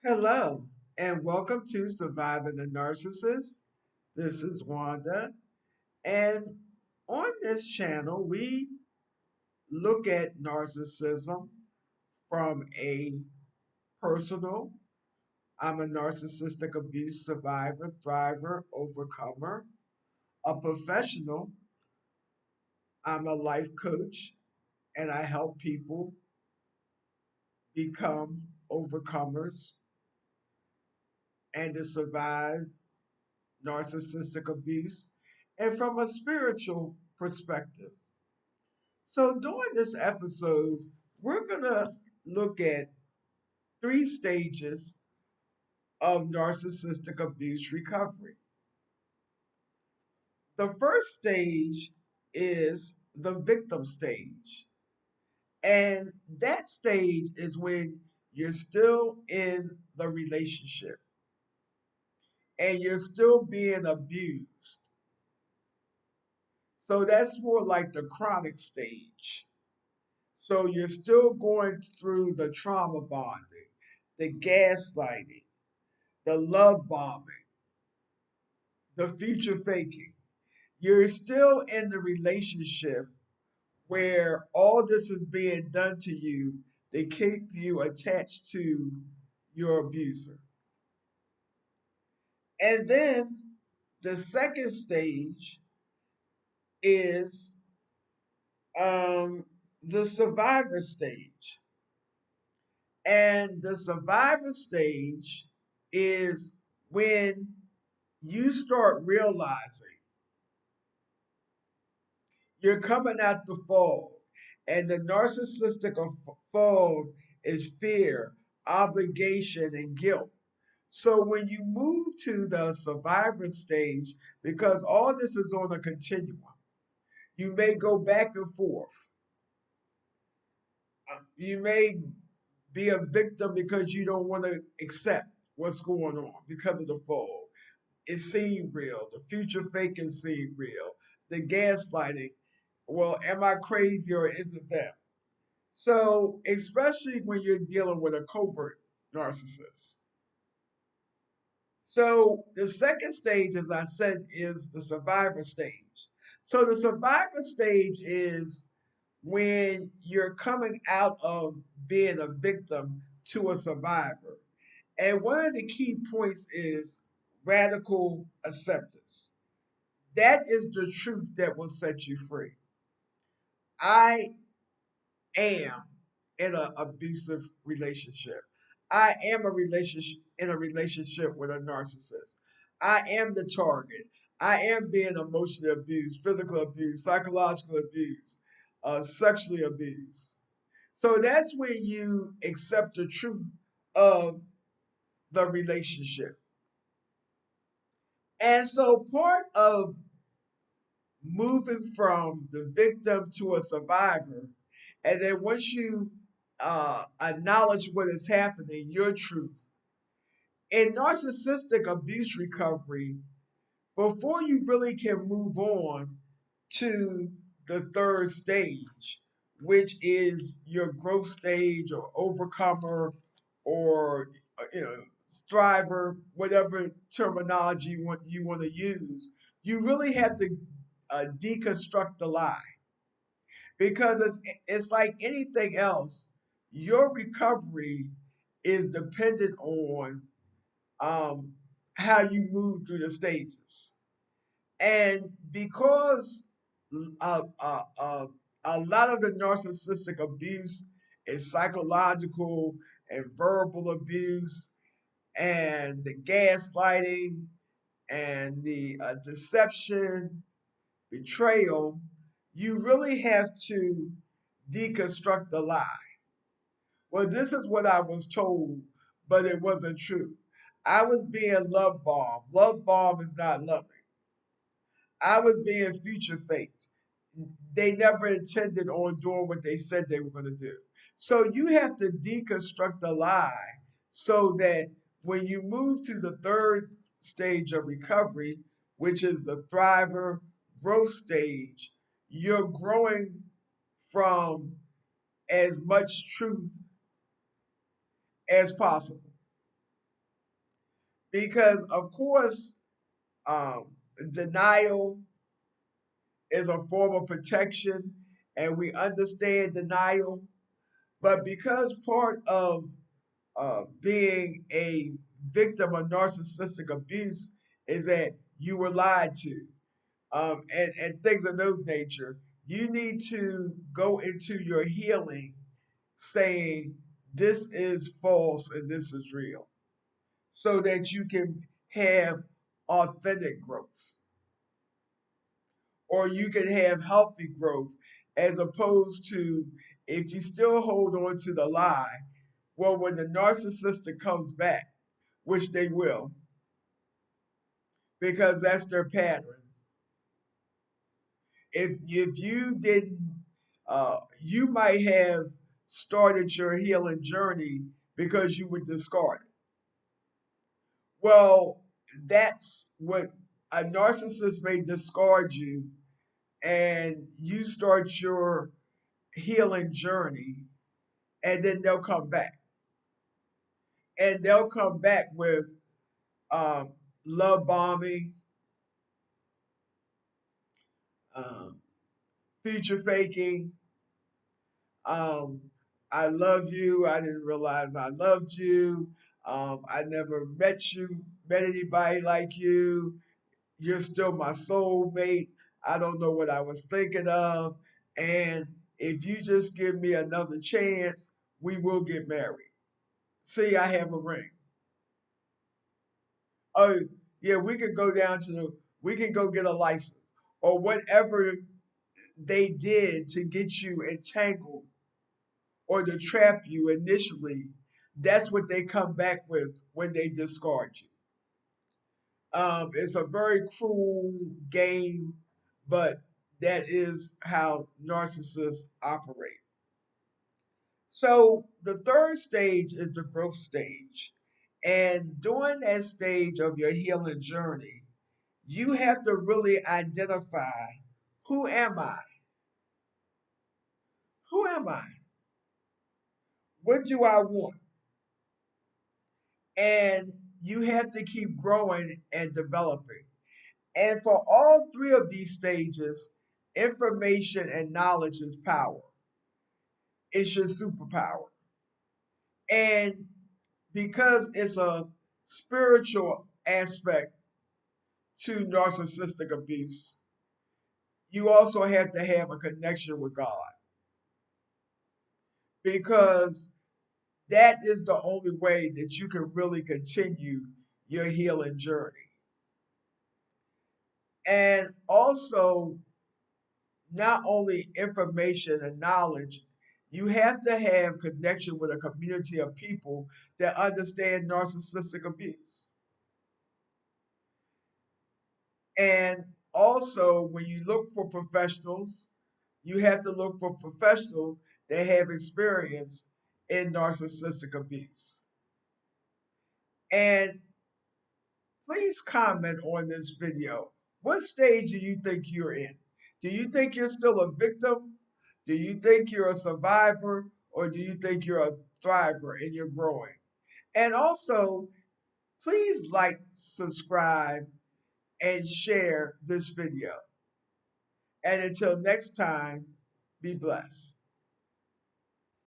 Hello, and welcome to Surviving the Narcissist. This is Wanda, and on this channel, we look at narcissism from a personal, I'm a narcissistic abuse survivor, thriver, overcomer, a professional, I'm a life coach, and I help people become overcomers and to survive narcissistic abuse, and from a spiritual perspective. So, during this episode, we're going to look at three stages of narcissistic abuse recovery. The first stage is the victim stage. And that stage is when you're still in the relationship and you're still being abused. So that's more like the chronic stage. So you're still going through the trauma bonding, the gaslighting, the love bombing, the future faking. You're still in the relationship where all this is being done to you to keep you attached to your abuser. And then the second stage is the survivor stage. And the survivor stage is when you start realizing you're coming out the fog. And the narcissistic fog is fear, obligation, and guilt. So when you move to the survivor stage, because all this is on a continuum, you may go back and forth. You may be a victim because you don't want to accept what's going on because of the fog. It seemed real. The future faking seemed real. The gaslighting. Well, am I crazy or is it them? So, especially when you're dealing with a covert narcissist. So, the second stage, as I said, is the survivor stage. So, the survivor stage is when you're coming out of being a victim to a survivor. And one of the key points is radical acceptance. That is the truth that will set you free. I am in an abusive relationship. I am in a relationship with a narcissist. I am the target. I am being emotionally abused, physical abuse, psychological abuse, sexually abused. So that's when you accept the truth of the relationship. And so part of moving from the victim to a survivor, and then once you acknowledge what is happening, your truth. In narcissistic abuse recovery, before you really can move on to the third stage, which is your growth stage or overcomer or striver, whatever terminology you want to use, you really have to deconstruct the lie because it's like anything else. Your recovery is dependent on um, how you move through the stages. And because uh, uh, uh, a lot of the narcissistic abuse is psychological and verbal abuse, and the gaslighting and the deception, betrayal, you really have to deconstruct the lie. Well, this is what I was told, but it wasn't true. I was being love bombed. Love bomb is not loving. I was being future faked. They never intended on doing what they said they were going to do. So you have to deconstruct the lie so that when you move to the third stage of recovery, which is the thriver growth stage, you're growing from as much truth as possible. Because, of course, um, denial is a form of protection, and we understand denial. But because part of being a victim of narcissistic abuse is that you were lied to, and things of those nature, you need to go into your healing saying, this is false and this is real, so that you can have authentic growth, or you can have healthy growth, as opposed to if you still hold on to the lie. Well, when the narcissistic comes back, which they will, because that's their pattern. If you didn't, you might have started your healing journey because you were discarded. Well, that's what a narcissist may discard you, and you start your healing journey, and then they'll come back, and they'll come back with um, love bombing, um, feature faking. Um, I love you. I didn't realize I loved you. I never met anybody like you. You're still my soulmate. I don't know what I was thinking of. And if you just give me another chance, we will get married. See, I have a ring. Oh, yeah, we can go get a license or whatever they did to get you entangled or to trap you initially. That's what they come back with when they discard you. It's a very cruel game, but that is how narcissists operate. So the third stage is the growth stage. And during that stage of your healing journey, you have to really identify, who am I? Who am I? What do I want? And you have to keep growing and developing. And for all three of these stages, information and knowledge is power. It's your superpower. And because it's a spiritual aspect to narcissistic abuse, you also have to have a connection with God, because that is the only way that you can really continue your healing journey. And also, not only information and knowledge, you have to have connection with a community of people that understand narcissistic abuse. And also, when you look for professionals, you have to look for professionals that have experience in narcissistic abuse. And please comment on this video. What stage do you think you're in? Do you think you're still a victim? Do you think you're a survivor? Or do you think you're a thriver and you're growing? And also, please like, subscribe, and share this video. And until next time, be blessed.